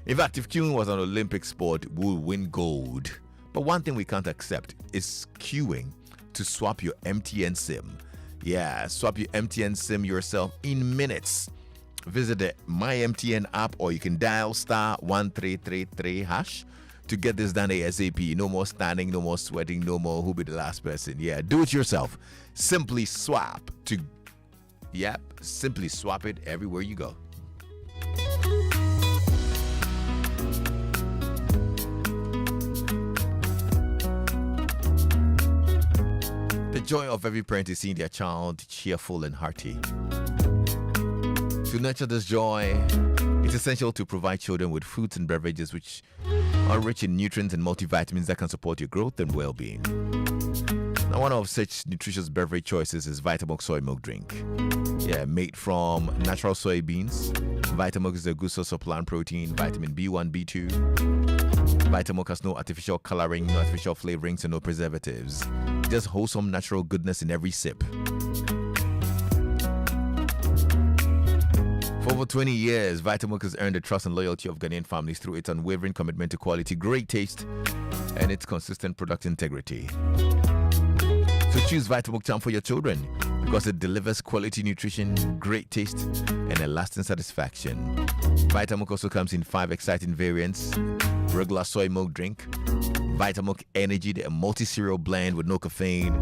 In fact, if queuing was an Olympic sport, we would win gold. But one thing we can't accept is queuing to swap your MTN SIM. Yeah, swap your MTN SIM yourself in minutes. Visit the My MTN app, or you can dial *1333# to get this done ASAP. No more standing, no more sweating, no more who be the last person. Yeah, do it yourself. Simply swap simply swap it everywhere you go. The joy of every parent is seeing their child cheerful and hearty. To nurture this joy, it's essential to provide children with foods and beverages which are rich in nutrients and multivitamins that can support your growth and well-being. Now, one of such nutritious beverage choices is Vitamilk soy milk drink. Yeah, made from natural soybeans. Vitamilk is a good source of plant protein, vitamin B1, B2. Vitamilk has no artificial coloring, no artificial flavorings, and no preservatives. Just wholesome natural goodness in every sip. For over 20 years, Vitamilk has earned the trust and loyalty of Ghanaian families through its unwavering commitment to quality, great taste, and its consistent product integrity. So choose Vitamilk Charm for your children because it delivers quality nutrition, great taste, and a lasting satisfaction. Vitamilk also comes in 5 exciting variants: regular soy milk drink, Vitamilk Energy, the multi-cereal blend with no caffeine,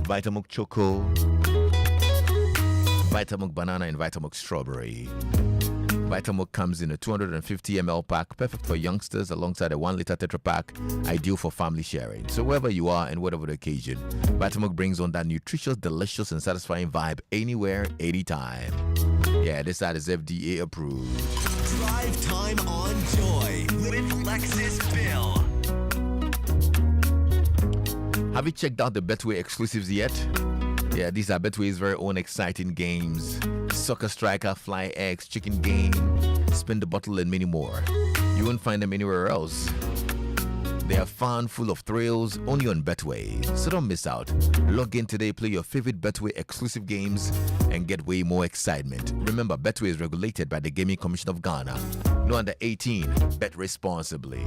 Vitamilk Choco, Vitamilk Banana, and Vitamilk Strawberry. Vitamilk comes in a 250 ml pack, perfect for youngsters, alongside a 1 liter Tetra Pak, ideal for family sharing. So wherever you are and whatever the occasion, Vitamilk brings on that nutritious, delicious, and satisfying vibe anywhere, anytime. Yeah, this ad is FDA approved. Drive time on Joy with Lexus Bill. Have you checked out the Betway exclusives yet? Yeah, these are Betway's very own exciting games. Soccer Striker, Fly X, Chicken Game, Spin the Bottle, and many more. You won't find them anywhere else. They are fun, full of thrills, only on Betway. So don't miss out. Log in today, play your favorite Betway exclusive games, and get way more excitement. Remember, Betway is regulated by the Gaming Commission of Ghana. No under 18. Bet responsibly.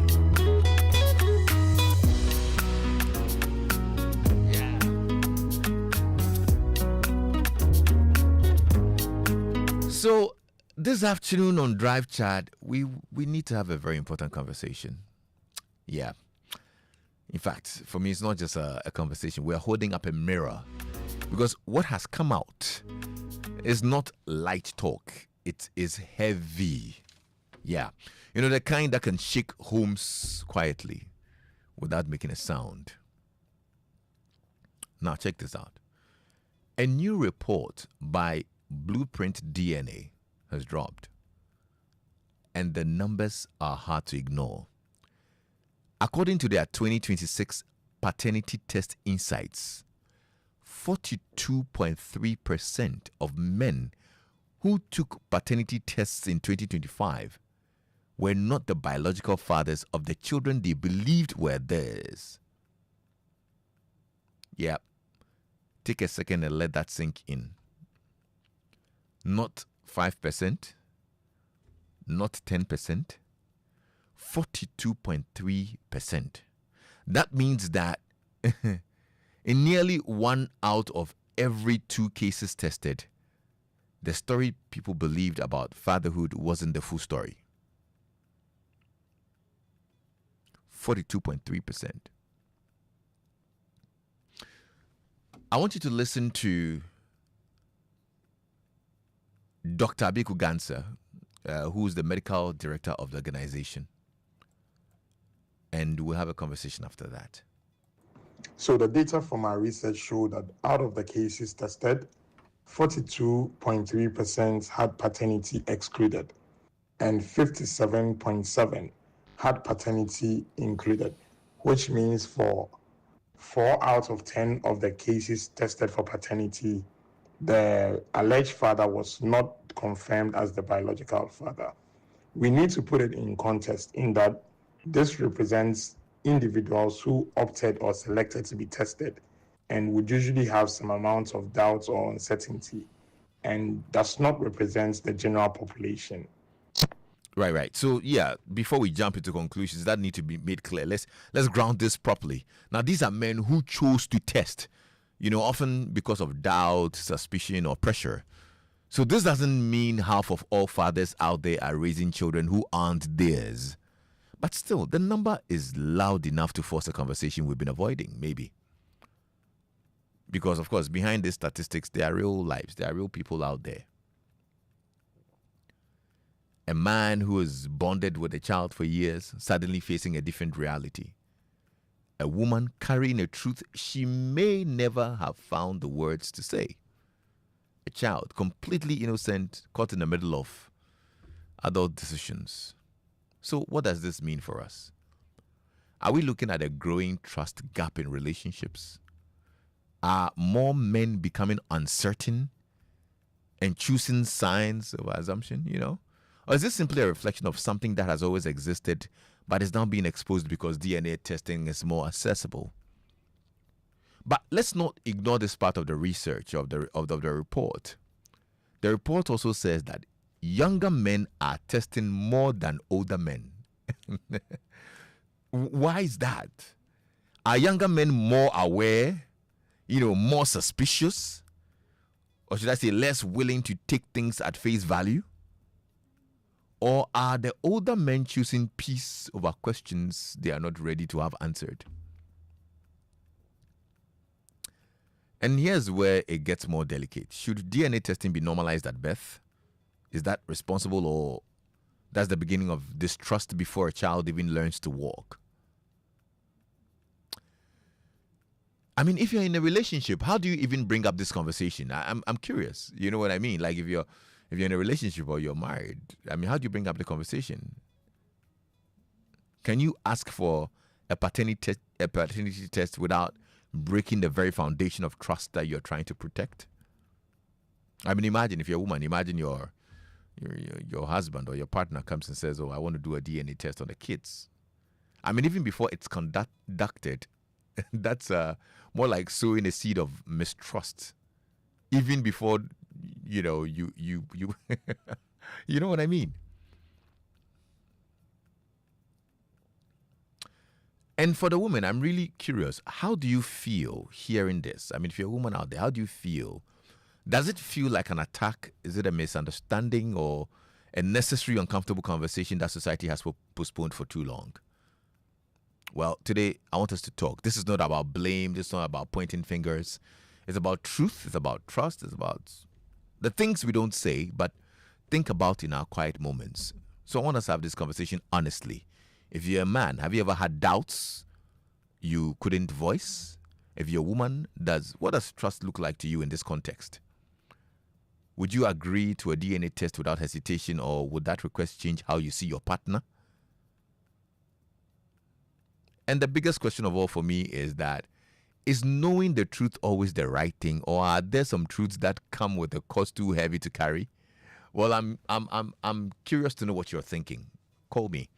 So this afternoon on Drive Chat, we need to have a very important conversation. Yeah. In fact, for me, it's not just a conversation. We're holding up a mirror. Because what has come out is not light talk. It is heavy. Yeah. You know, the kind that can shake homes quietly without making a sound. Now, check this out. A new report by Blueprint DNA has dropped, and the numbers are hard to ignore. According to their 2026 Paternity Test Insights, 42.3% of men who took paternity tests in 2025 were not the biological fathers of the children they believed were theirs. Yeah, take a second and let that sink in. Not 5%, not 10%, 42.3%. That means that in nearly 1 out of every 2 cases tested, the story people believed about fatherhood wasn't the full story. 42.3%. I want you to listen to Dr. Abiku Gansa, who is the medical director of the organization. And we'll have a conversation after that. So the data from our research showed that out of the cases tested, 42.3% had paternity excluded and 57.7% had paternity included, which means for 4 out of 10 of the cases tested for paternity, the alleged father was not confirmed as the biological father. We need to put it in context in that this represents individuals who opted or selected to be tested and would usually have some amount of doubt or uncertainty and does not represent the general population. Right. So yeah, before we jump into conclusions, that need to be made clear. Let's ground this properly. Now, these are men who chose to test, often because of doubt, suspicion, or pressure. So this doesn't mean half of all fathers out there are raising children who aren't theirs. But still, the number is loud enough to force a conversation we've been avoiding, maybe. Because, of course, behind these statistics, there are real lives, there are real people out there. A man who has bonded with a child for years, suddenly facing a different reality. A woman carrying a truth she may never have found the words to say. A child, completely innocent, caught in the middle of adult decisions. So, what does this mean for us? Are we looking at a growing trust gap in relationships? Are more men becoming uncertain and choosing signs of assumption, Or is this simply a reflection of something that has always existed but is now being exposed because DNA testing is more accessible? But let's not ignore this part of the research of the report. The report also says that younger men are testing more than older men. Why is that? Are younger men more aware, more suspicious? Or should I say less willing to take things at face value? Or are the older men choosing peace over questions they are not ready to have answered? And here's where it gets more delicate. Should DNA testing be normalized at birth? Is that responsible, or that's the beginning of distrust before a child even learns to walk? I mean, if you're in a relationship, how do you even bring up this conversation? I'm curious. You know what I mean? Like if you're in a relationship or you're married, I mean, how do you bring up the conversation? Can you ask for a paternity test without breaking the very foundation of trust that you're trying to protect? I mean, imagine if you're a woman, imagine your husband or your partner comes and says, "Oh, I want to do a DNA test on the kids." I mean, even before it's conducted, that's more like sowing a seed of mistrust. Even before, you you know what I mean? And for the woman, I'm really curious. How do you feel hearing this? I mean, if you're a woman out there, how do you feel? Does it feel like an attack? Is it a misunderstanding or a necessary uncomfortable conversation that society has postponed for too long? Well, today I want us to talk. This is not about blame. This is not about pointing fingers. It's about truth. It's about trust. It's about the things we don't say, but think about in our quiet moments. So I want us to have this conversation honestly. If you're a man, have you ever had doubts you couldn't voice? If you're a woman, what does trust look like to you in this context? Would you agree to a DNA test without hesitation, or would that request change how you see your partner? And the biggest question of all for me is that, is knowing the truth always the right thing, or are there some truths that come with a cost too heavy to carry? Well, I'm curious to know what you're thinking. Call me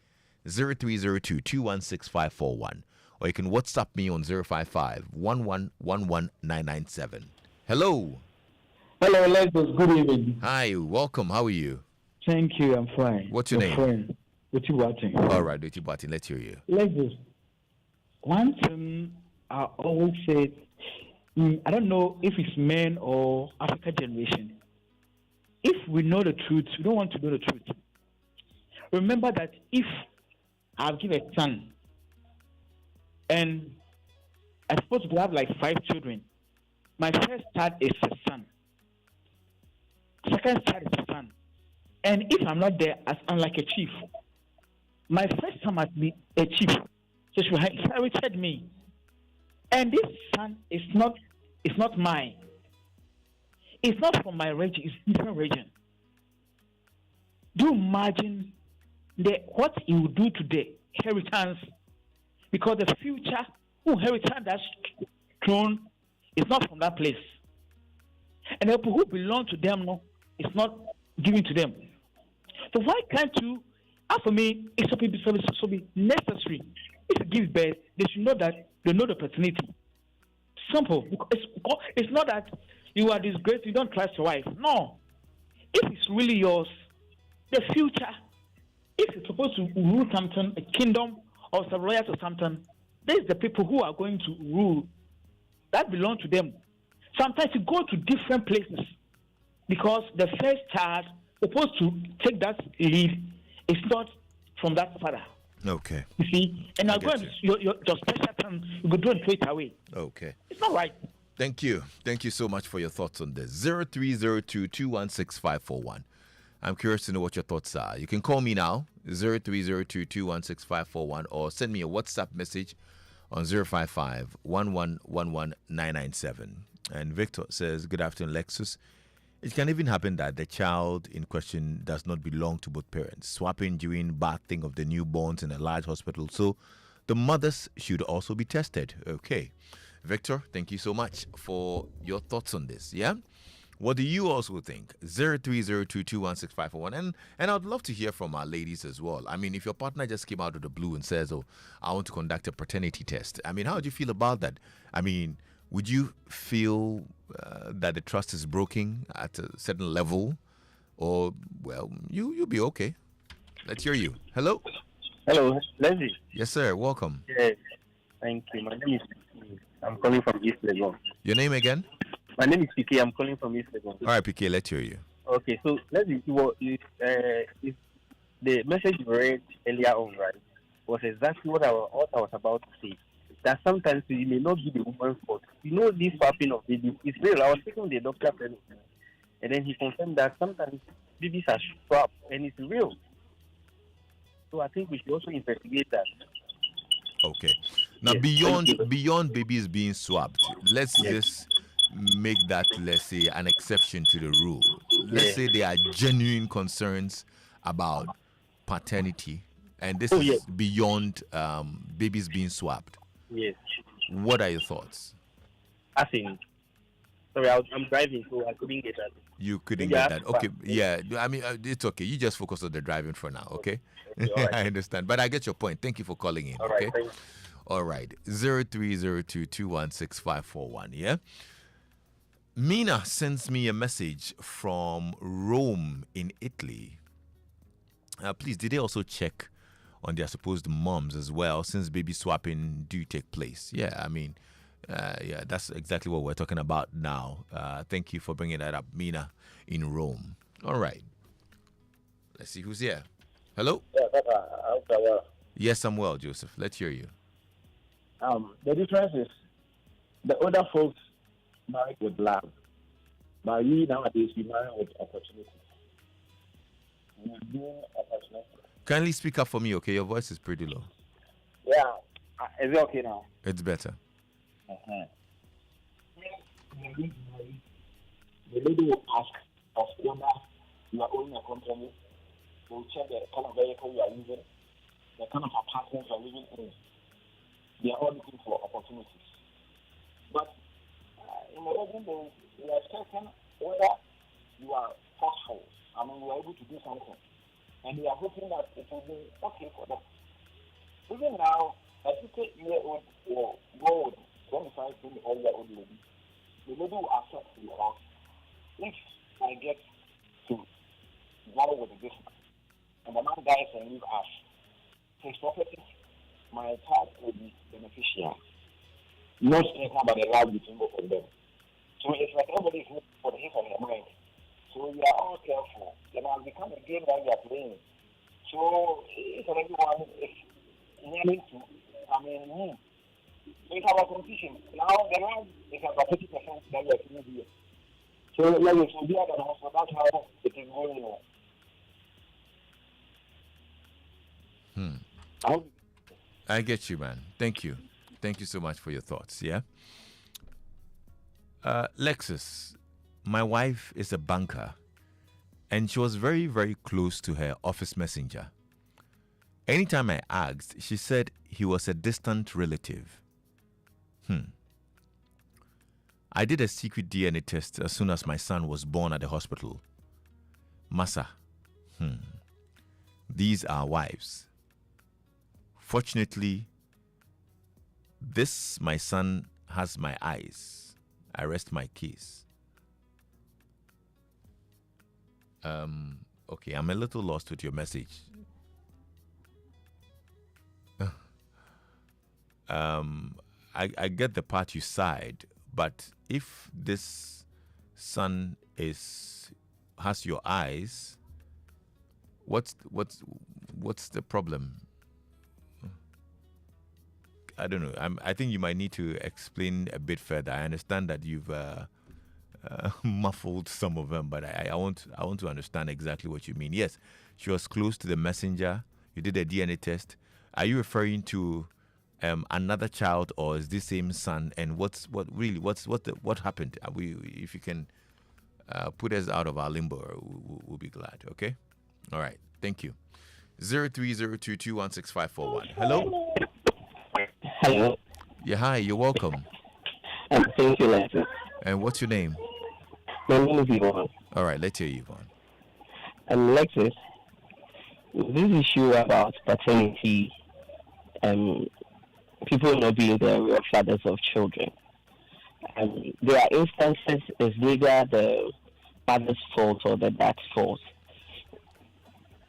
0302-216-541, or you can WhatsApp me on 055-1111-997. Hello. Hello, Alexis. Good evening. Hi, welcome. How are you? Thank you. I'm fine. What's your name? Friend. What you watching? All right, Doti Bati, let's hear you. Alexis, one thing I always say, I don't know if it's men or African generation. If we know the truth, we don't want to know the truth. Remember that if I've given a son, and I'm supposed to have like 5 children, my first child is a son. Second child is a son. And if I'm not there, I'm like a chief. My first son must be a chief. So she inherited me. And this son is not mine. It's not from my region, it's different region. Do you imagine what he will do to the inheritance? Because the future who inheritance that throne is not from that place. And the people who belong to them, no, it's not given to them. So why can't you, for me, it's so be necessary. If you give birth, they should know that they know the paternity. Simple. It's not that you are disgraced, you don't trust your wife. No. If it's really yours, the future if you're supposed to rule something, a kingdom or some royals or something, there's the people who are going to rule. That belongs to them. Sometimes you go to different places because the first child supposed to take that lead is not from that father. Okay. You see, and now going your special time, you go do it straight away. Okay. It's not right. Thank you. Thank you so much for your thoughts on this. 0302-216-541. I'm curious to know what your thoughts are. You can call me now, 0302-216-541, or send me a WhatsApp message on 055-1111-997. And Victor says, good afternoon, Lexus. It can even happen that the child in question does not belong to both parents, swapping during birthing of the newborns in a large hospital. So the mothers should also be tested. Okay. Victor, thank you so much for your thoughts on this. Yeah? What do you also think? 0302-216-541. And I'd love to hear from our ladies as well. I mean, if your partner just came out of the blue and says, oh, I want to conduct a paternity test. I mean, how do you feel about that? I mean, would you feel that the trust is broken at a certain level? Or, well, you'll be okay. Let's hear you. Hello? Hello, Leslie. Yes, sir. Welcome. Yes, thank you. My name is PK. I'm calling from East Legon. Your name again? My name is PK. I'm calling from East Legon. All right, PK, let's hear you. Okay, so Leslie, the message you read earlier on, right, was exactly what I was about to say. That sometimes you may not be the woman's fault. You know, this swapping of babies is real. I was speaking with the doctor, and then he confirmed that sometimes babies are swapped, and it's real. So I think we should also investigate that. Okay. Now, Yes, beyond babies being swapped, let's just make that, let's say, an exception to the rule. Let's say there are genuine concerns about paternity, and this is beyond babies being swapped. Yes. What are your thoughts? I think. Sorry, I'm driving, so I couldn't get that. You couldn't get that. Okay. Yeah. I mean, it's okay. You just focus on the driving for now. Okay. Right. I understand. But I get your point. Thank you for calling in. All okay. Right, thanks. All right. 0302-216-541. Yeah. Mina sends me a message from Rome in Italy. Please, did they also check on their supposed moms as well, since baby swapping do take place? Yeah, I mean, that's exactly what we're talking about now. Thank you for bringing that up, Mina in Rome. All right. Let's see who's here. Hello? Yeah, Papa, Yes, I'm well, Joseph. Let's hear you. the difference is the older folks married with love, but we nowadays we marry with opportunity. We're doing opportunity. Kindly speak up for me, okay? Your voice is pretty low. Yeah, is it okay now? It's better. The lady will ask of owner you are owning a company. They will check the kind of vehicle you are using, the kind of apartment you are living in. They are all looking for opportunities. But in the wedding days, we are checking whether you are forceful. I mean, you are able to do something. And we are hoping that it will be okay for them. Even now, a 50-year-old or old, 25-year-old lady, the lady will accept the house if I get to marry with this man. And the man dies and leave us. His property, my child will be beneficiary. Not speaking about the love between both of them. So it's like everybody is looking for his and her mind. So we are all careful. It has become a game that we are playing. So if everyone is willing to, we have a competition. Now the land is about 50% that we are doing here. So like it will be at the house, so that's how it is going on. I get you, man. Thank you. Thank you so much for your thoughts, yeah? Lexus, my wife is a banker, and she was very, very close to her office messenger. Anytime I asked, she said he was a distant relative. I did a secret DNA test as soon as my son was born at the hospital. Massa, these are wives. Fortunately, this, my son, has my eyes. I rest my case. Okay, I'm a little lost with your message. I get the part you side, but if this son has your eyes, what's the problem? I don't know. I think you might need to explain a bit further. I understand that you've muffled some of them, but I want to understand exactly what you mean. Yes, she was close to the messenger. You did a DNA test. Are you referring to another child, or is this same son? And what happened? If you can put us out of our limbo, we'll be glad. Okay. All right. Thank you. 0302216541. Hello. Hello. Yeah. Hi. You're welcome. Thank you, Lexus. And what's your name? My name is Yvonne. All right. Let's hear you, Yvonne. Lexus, this issue about paternity, people not being the real fathers of children. There are instances it's neither the mother's fault or the dad's fault.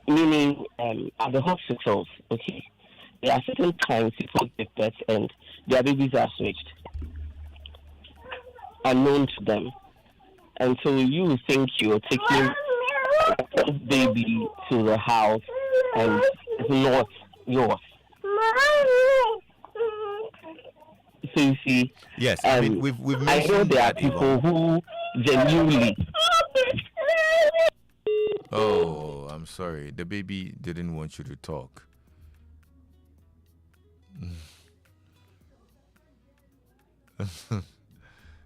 Meaning, at the hospitals, okay, there are certain times people give birth and their babies are switched, unknown to them. And so you think you're taking a baby to the house and it's not yours. So you see, yes, I mean we've I know mentioned there are that, people Yvonne. who genuinely. Oh, I'm sorry. The baby didn't want you to talk.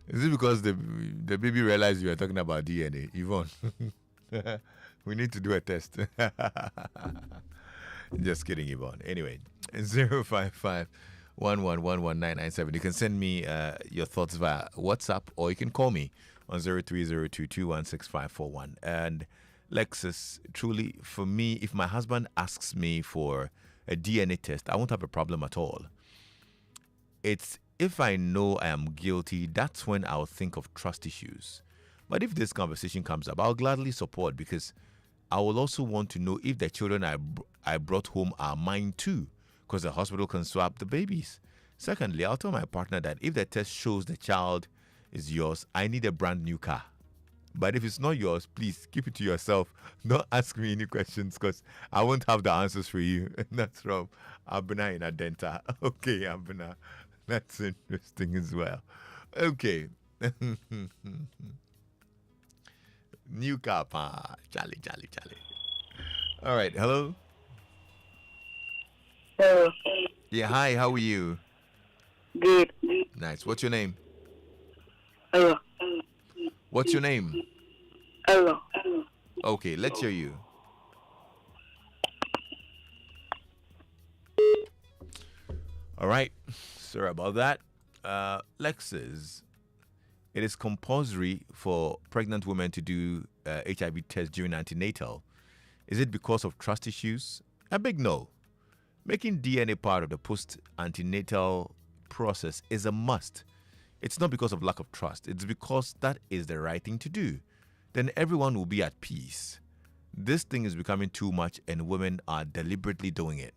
Is it because the baby realized you were talking about DNA, Yvonne? We need to do a test. Just kidding, Yvonne. Anyway, 055-111-1997. You can send me your thoughts via WhatsApp, or you can call me on 0302216541. And Lexus, truly, for me, if my husband asks me for a DNA test, I won't have a problem at all. It's if I know I am guilty, that's when I'll think of trust issues. But if this conversation comes up, I'll gladly support, because I will also want to know if the children I brought home are mine too, because the hospital can swap the babies. Secondly, I'll tell my partner that if the test shows the child is yours, I need a brand new car. But if it's not yours, please keep it to yourself. Don't ask me any questions, because I won't have the answers for you. And that's from Abuna in Adenta. Okay, Abuna. That's interesting as well. Okay. New car, pa. Charlie. All right. Hello. Hello. Yeah. Hi. How are you? Good. Nice. What's your name? Hello. What's your name? Hello. Okay. Let's hear you. All right. Sorry about that. Lexus, it is compulsory for pregnant women to do HIV test during antenatal. Is it because of trust issues? A big no. Making DNA part of the post-antenatal process is a must. It's not because of lack of trust. It's because that is the right thing to do. Then everyone will be at peace. This thing is becoming too much, and women are deliberately doing it.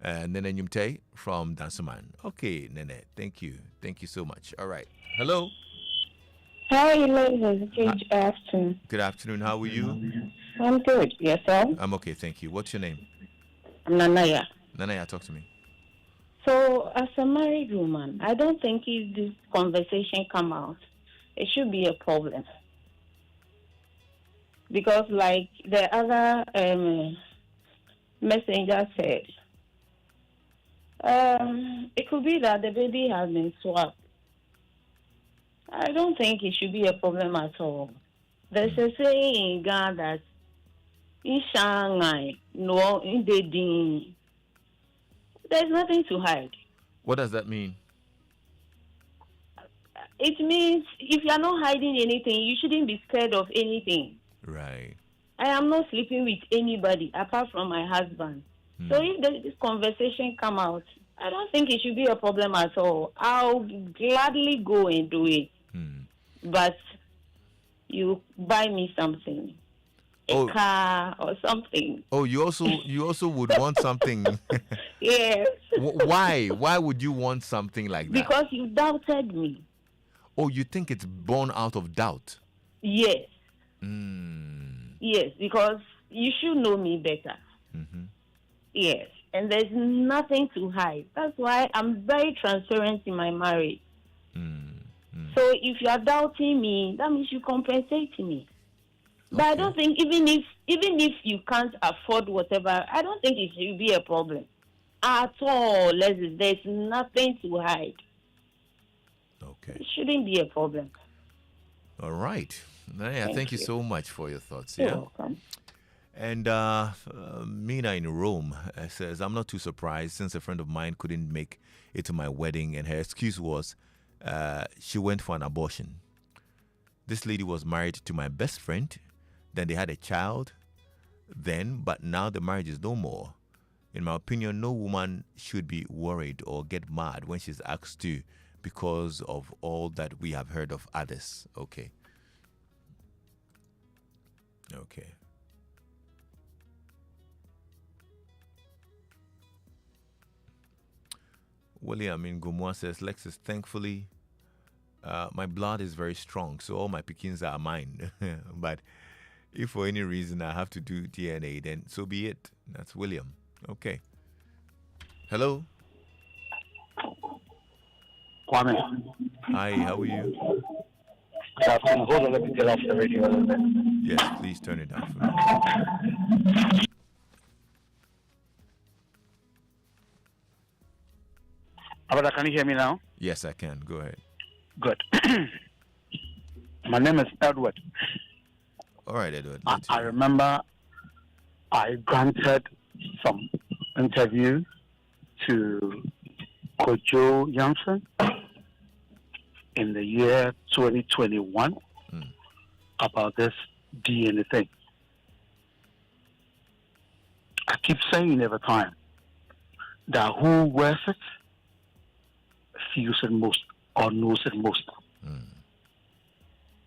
Nene Nyumte from Dansuman. Okay, Nene, thank you. Thank you so much. All right. Hello. Hi, ladies. Good afternoon. Good afternoon. How are you? I'm good. Yourself? I'm okay, thank you. What's your name? I'm Nanaya. Nanaya, talk to me. So, as a married woman, I don't think if this conversation come out, it should be a problem. Because, like the other messenger said, it could be that the baby has been swapped. I don't think it should be a problem at all. There's a saying in Ghana that in Shanghai, no, in Beijing, there's nothing to hide. What does that mean? It means if you're not hiding anything, you shouldn't be scared of anything. Right. I am not sleeping with anybody apart from my husband. So if this conversation come out, I don't think it should be a problem at all. I'll gladly go and do it. But you buy me something. a car or something. Oh, you also would want something. Yes. Why? Why would you want something like that? Because you doubted me. Oh, you think it's born out of doubt? Yes. Mm. Yes, because you should know me better. Mm-hmm. Yes. And there's nothing to hide. That's why I'm very transparent in my marriage. So if you are doubting me, that means you compensate me. But I don't think even if you can't afford whatever, I don't think it should be a problem at all. There's nothing to hide. Okay. It shouldn't be a problem. All right. Thank you so much for your thoughts. You're Yeah. welcome. And Mina in Rome says, I'm not too surprised since a friend of mine couldn't make it to my wedding, and her excuse was she went for an abortion. This lady was married to my best friend. Then they had a child. But now the marriage is no more. In my opinion, no woman should be worried or get mad when she's asked to because of all that we have heard of others. Okay. William in Gumwa says, Lexus, thankfully, my blood is very strong, so all my pickings are mine. But if for any reason I have to do DNA, then so be it. That's William. Okay. Hello. Kwame. Hi, how are you? Good afternoon. Hold on, let me turn off the radio a little bit. Yes, please turn it down for me. Abada, can you hear me now? Yes, I can. Go ahead. Good. My name is Edward. All right, Edward. I remember I granted some interview to Kojo Jansen in the year 2021 about this DNA thing. I keep saying every time that who wears it feels it most or knows it most.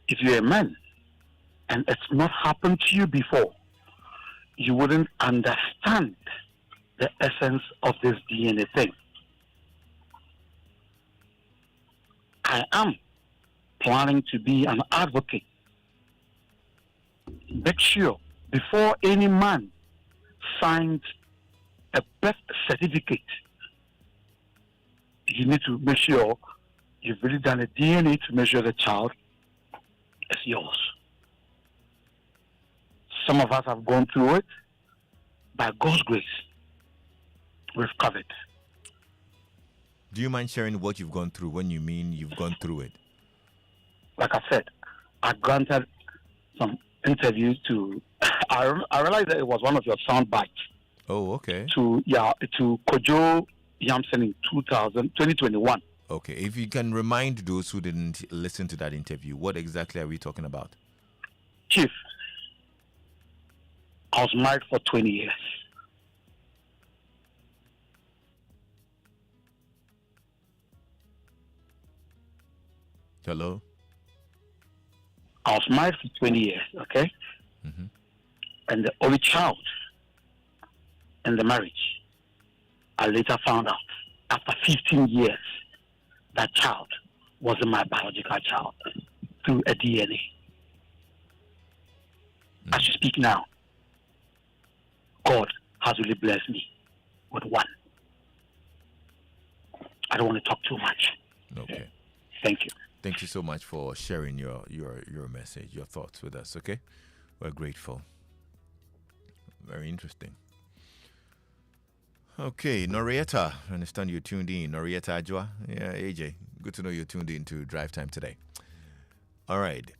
If you're a man and it's not happened to you before, you wouldn't understand the essence of this DNA thing. I am planning to be an advocate. Make sure before any man signs a birth certificate, you need to make sure you've really done a DNA to make sure the child is yours. Some of us have gone through it. By God's grace, we've covered. Do you mind sharing what you've gone through when you mean you've gone through it? Like I said, I granted some interviews to. I realized that it was one of your sound bites. Oh, okay. To Kojo Yamsen in 2021. Okay, if you can remind those who didn't listen to that interview, what exactly are we talking about? Chief, I was married for 20 years. Hello? I was married for 20 years, okay? Mm-hmm. And the only child in the marriage, I later found out after 15 years, that child wasn't my biological child through a DNA. As you speak now, God has really blessed me with one. I don't want to talk too much. Okay. Thank you. Thank you so much for sharing your message, your thoughts with us, okay? We're grateful. Very interesting. Okay, Norieta, I understand you're tuned in. Norieta Ajwa. Yeah, AJ, good to know you're tuned in to Drive Time today. All right.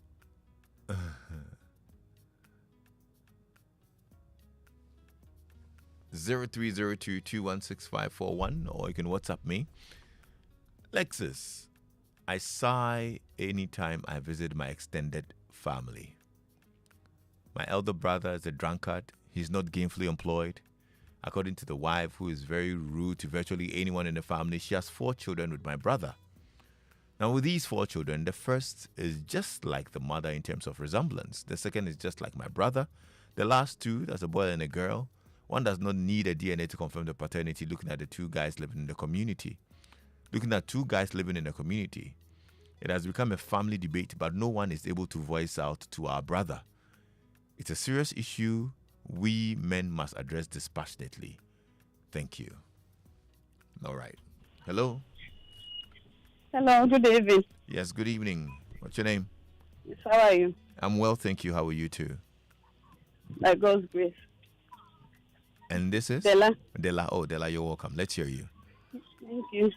0302216541, or you can WhatsApp me. Lexus, I sigh anytime I visit my extended family. My elder brother is a drunkard. He's not gainfully employed. According to the wife, who is very rude to virtually anyone in the family, she has 4 children with my brother. Now, with these 4 children, the first is just like the mother in terms of resemblance. The second is just like my brother. The last two, that's a boy and a girl, one does not need a DNA to confirm the paternity, looking at the two guys living in the community. Looking at two guys living in the community, it has become a family debate, but no one is able to voice out to our brother. It's a serious issue. We men must address dispassionately. Thank you. All right. Hello? Hello, good evening. Yes, good evening. What's your name? Yes, how are you? I'm well, thank you. How are you too? By God's grace. And this is? Della. Della. Oh, Della, you're welcome. Let's hear you. Thank you.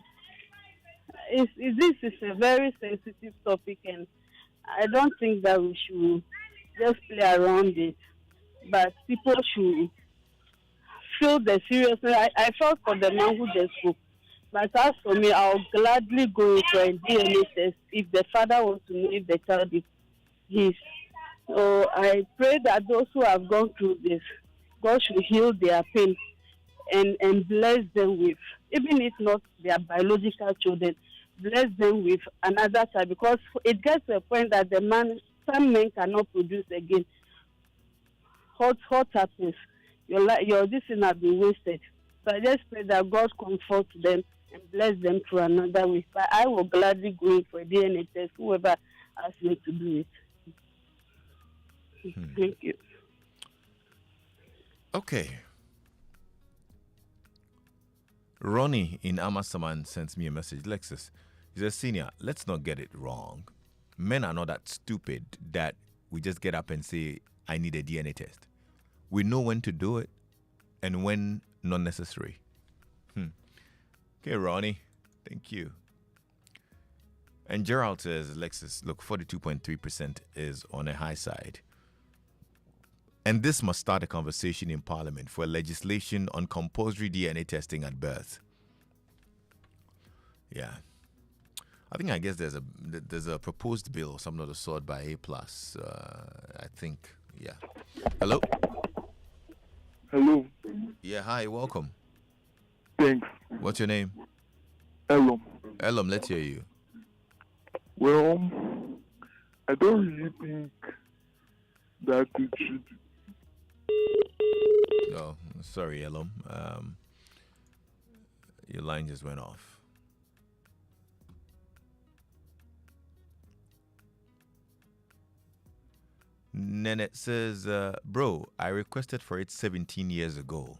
This is a very sensitive topic, and I don't think that we should just play around it, but people should feel the seriousness. I felt for the man who just spoke, but as for me, I'll gladly go for a DNA test if the father wants to know if the child is his. So I pray that those who have gone through this, God should heal their pain and bless them with, even if not their biological children, bless them with another child, because it gets to a point that some men cannot produce again. What happens? Your this thing has been wasted. So I just pray that God comfort them and bless them through another way. But I will gladly go in for a DNA test, whoever asks me to do it. Thank you. Okay. Ronnie in Amasaman sends me a message. Lexus, he says, Senior, let's not get it wrong. Men are not that stupid that we just get up and say, I need a DNA test. We know when to do it and when not necessary. Okay, Ronnie, thank you. And Gerald says, Lexus, look, 42.3% is on a high side. And this must start a conversation in Parliament for legislation on compulsory DNA testing at birth. Yeah. I guess there's a proposed bill or something of the sort by A+. I think, yeah. Hello? Hello. Yeah, hi, welcome. Thanks. What's your name? Elam. Elam, let's hear you. Well, I don't really think that it should. Oh, sorry, Elam. Your line just went off. Nenet says, bro, I requested for it 17 years ago,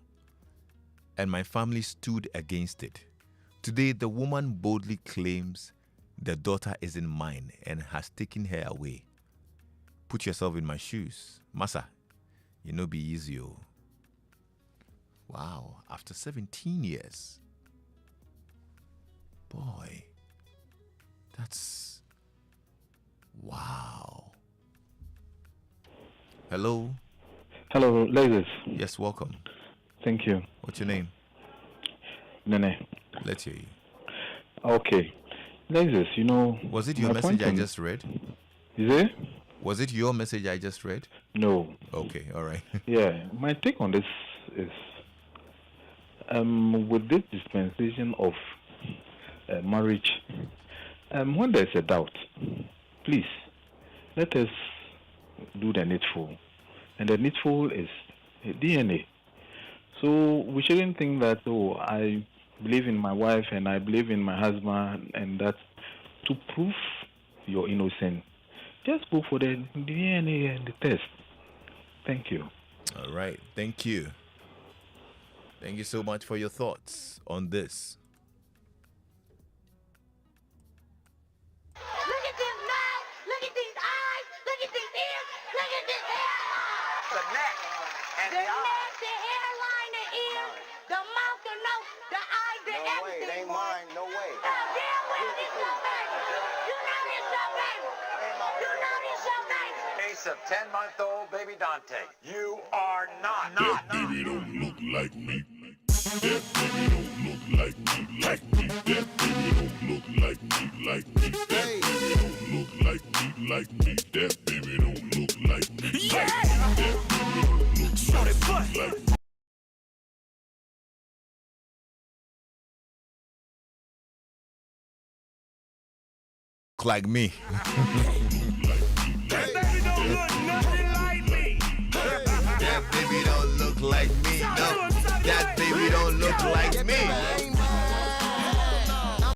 and my family stood against it. Today, the woman boldly claims the daughter isn't mine and has taken her away. Put yourself in my shoes. Massa, you know, be easy. Oh. Wow, after 17 years. Boy, that's... Wow. Hello? Hello, ladies. Yes, welcome. Thank you. What's your name? Nene. Let's hear you. Okay. Ladies, you know... Was it your message I just read? Is it? Was it your message I just read? No. Okay, all right. Yeah, my take on this is... with this dispensation of marriage, when there's a doubt, please, let us do the needful. And the needful is DNA. So we shouldn't think that, oh, I believe in my wife and I believe in my husband, and that to prove your innocence, just go for the DNA and the test. Thank you. All right. Thank you. Thank you so much for your thoughts on this. Look at this mouth. Look at these eyes. Look at these ears. Look at this hairline. The neck and the neck, the hairline, the ears, the mouth, the nose, the eyes, the everything. No way. It ain't mine. No way. Damn well this your baby. You know this your baby. You know this your baby. Case of 10-month-old baby Dante. You are not. That baby don't look like me. That baby don't look like me, like me. That baby don't look like me, like me. That baby don't look like me, like me. That baby don't look like me, like me. That baby don't look like me, like me. Like me. That baby don't look nothing like me. baby don't look like me.